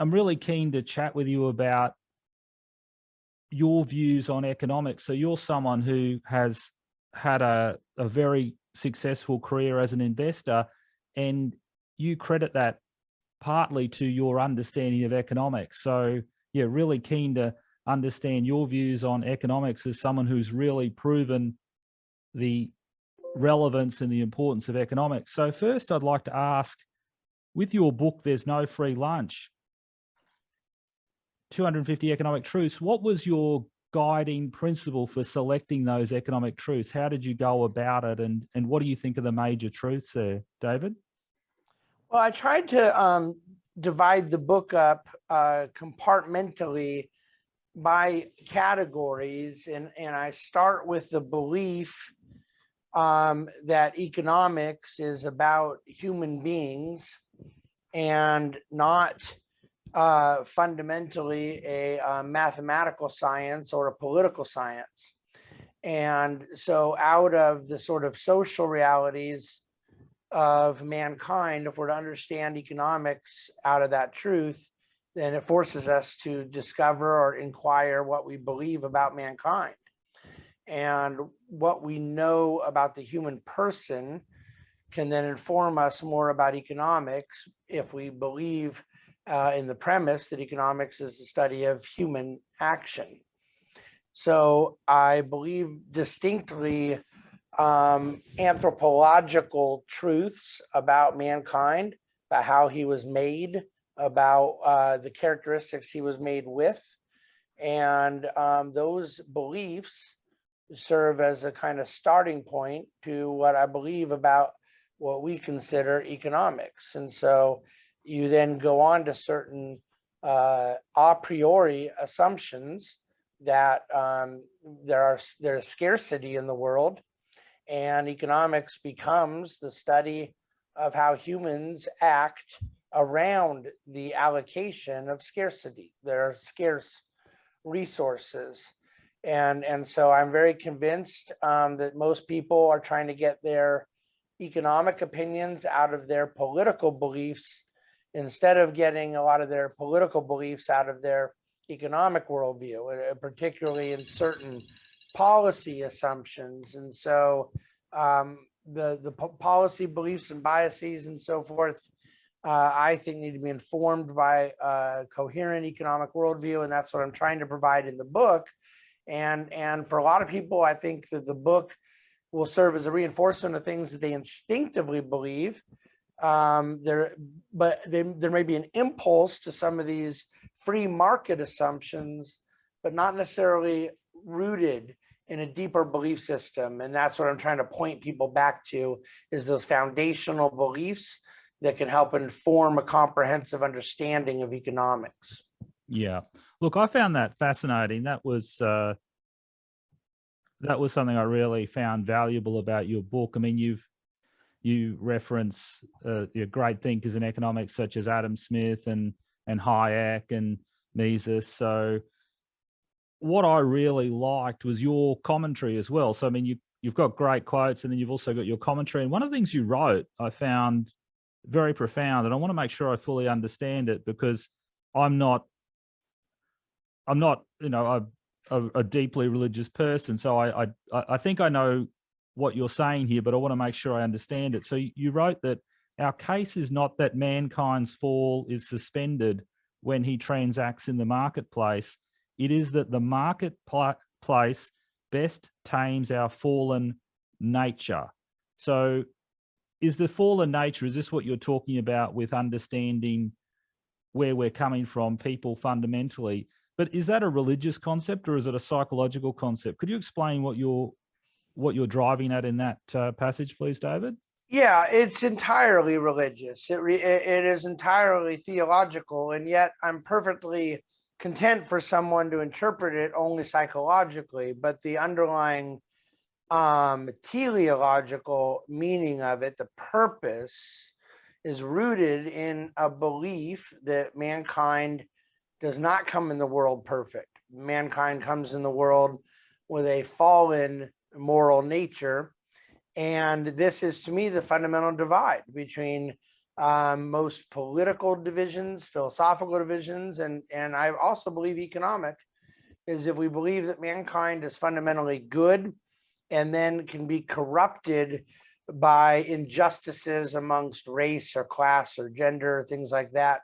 I'm really keen to chat with you about your views on economics. So you're someone who has had a very successful career as an investor, and you credit that partly to your understanding of economics. So yeah, really keen to understand your views on economics as someone who's really proven the relevance and the importance of economics. So first, I'd like to ask, with your book, There's No Free Lunch, 250 Economic Truths, what was your guiding principle for selecting those economic truths? How did you go about it? And what do you think are the major truths there, David? Well, I tried to divide the book up compartmentally by categories, and I start with the belief that economics is about human beings and not fundamentally a mathematical science or a political science. And so out of the sort of social realities of mankind, if we're to understand economics out of that truth, then it forces us to discover or inquire what we believe about mankind. And what we know about the human person can then inform us more about economics if we believe in the premise that economics is the study of human action. So I believe distinctly anthropological truths about mankind, about how he was made, about the characteristics he was made with. And those beliefs serve as a kind of starting point to what I believe about what we consider economics. And so you then go on to certain a priori assumptions that there's scarcity in the world, and economics becomes the study of how humans act around the allocation of scarcity. There are scarce resources. And so I'm very convinced that most people are trying to get their economic opinions out of their political beliefs instead of getting a lot of their political beliefs out of their economic worldview, particularly in certain policy assumptions. And so the policy beliefs and biases and so forth, I think need to be informed by a coherent economic worldview. And that's what I'm trying to provide in the book. And for a lot of people, I think that the book will serve as a reinforcement of things that they instinctively believe. There may be an impulse to some of these free market assumptions, but not necessarily rooted in a deeper belief system. And that's what I'm trying to point people back to, is those foundational beliefs that can help inform a comprehensive understanding of economics. Yeah. Look, I found that fascinating. That was something I really found valuable about your book. I mean, you reference your great thinkers in economics such as Adam Smith and Hayek and Mises. So what I really liked was your commentary as well. So I mean, you've got great quotes, and then you've also got your commentary. And one of the things you wrote, I found very profound, and I want to make sure I fully understand it, because I'm not, you know, a deeply religious person. So I think I know what you're saying here, but I want to make sure I understand it. So you wrote that our case is not that mankind's fall is suspended when he transacts in the marketplace. It is that the marketplace best tames our fallen nature. So is the fallen nature, is this what you're talking about with understanding where we're coming from, people fundamentally? But is that a religious concept, or is it a psychological concept? Could you explain what you're driving at in that passage, please, David? Yeah, it's entirely religious. It is entirely theological, and yet I'm perfectly content for someone to interpret it only psychologically. But the underlying teleological meaning of it, the purpose, is rooted in a belief that mankind does not come in the world perfect. Mankind comes in the world with a fallen moral nature. And this is, to me, the fundamental divide between most political divisions, philosophical divisions, and I also believe economic, is if we believe that mankind is fundamentally good and then can be corrupted by injustices amongst race or class or gender, things like that,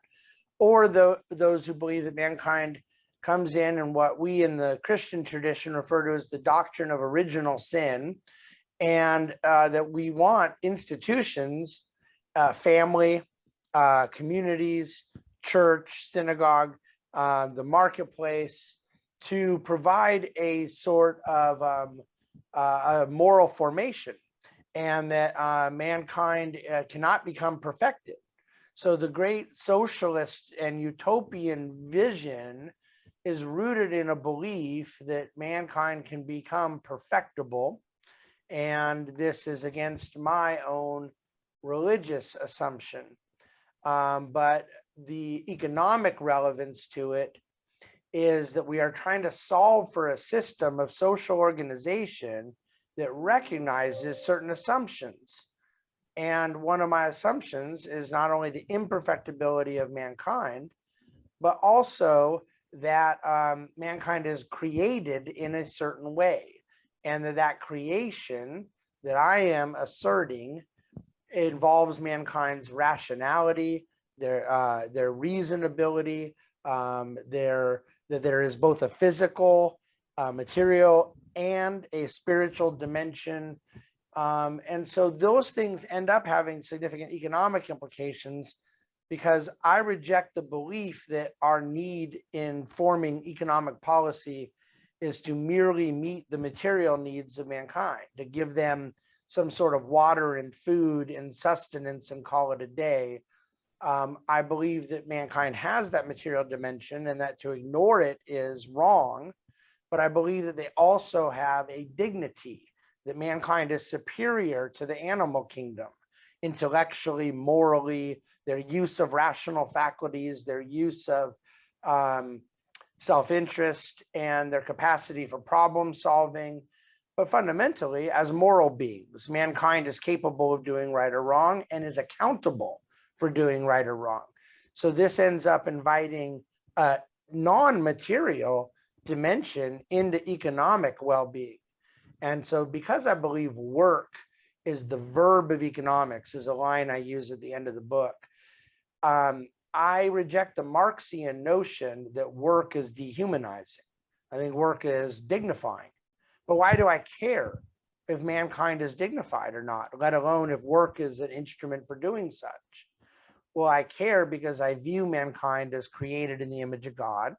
or those who believe that mankind comes in what we in the Christian tradition refer to as the doctrine of original sin, and that we want institutions, family, communities, church, synagogue, the marketplace, to provide a sort of a moral formation, and that mankind cannot become perfected. So the great socialist and utopian vision is rooted in a belief that mankind can become perfectible. And this is against my own religious assumption. But the economic relevance to it is that we are trying to solve for a system of social organization that recognizes certain assumptions. And one of my assumptions is not only the imperfectibility of mankind, but also that mankind is created in a certain way, and that creation that I am asserting involves mankind's rationality, their reasonability, that there is both a physical, material, and a spiritual dimension. And so those things end up having significant economic implications, because I reject the belief that our need in forming economic policy is to merely meet the material needs of mankind, to give them some sort of water and food and sustenance and call it a day. I believe that mankind has that material dimension and that to ignore it is wrong, but I believe that they also have a dignity, that mankind is superior to the animal kingdom, intellectually, morally, their use of rational faculties, their use of self-interest, and their capacity for problem solving. But fundamentally, as moral beings, mankind is capable of doing right or wrong and is accountable for doing right or wrong. So this ends up inviting a non-material dimension into economic well-being. And so because I believe work is the verb of economics, is a line I use at the end of the book, I reject the Marxian notion that work is dehumanizing. I think work is dignifying. But why do I care if mankind is dignified or not, let alone if work is an instrument for doing such? Well, I care because I view mankind as created in the image of God.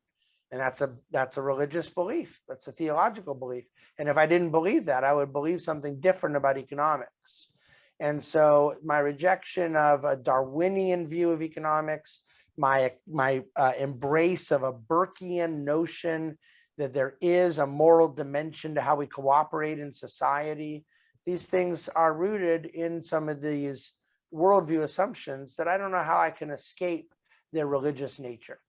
And that's a religious belief. That's a theological belief. And if I didn't believe that, I would believe something different about economics. And so my rejection of a Darwinian view of economics, my embrace of a Burkean notion that there is a moral dimension to how we cooperate in society, these things are rooted in some of these worldview assumptions that I don't know how I can escape their religious nature.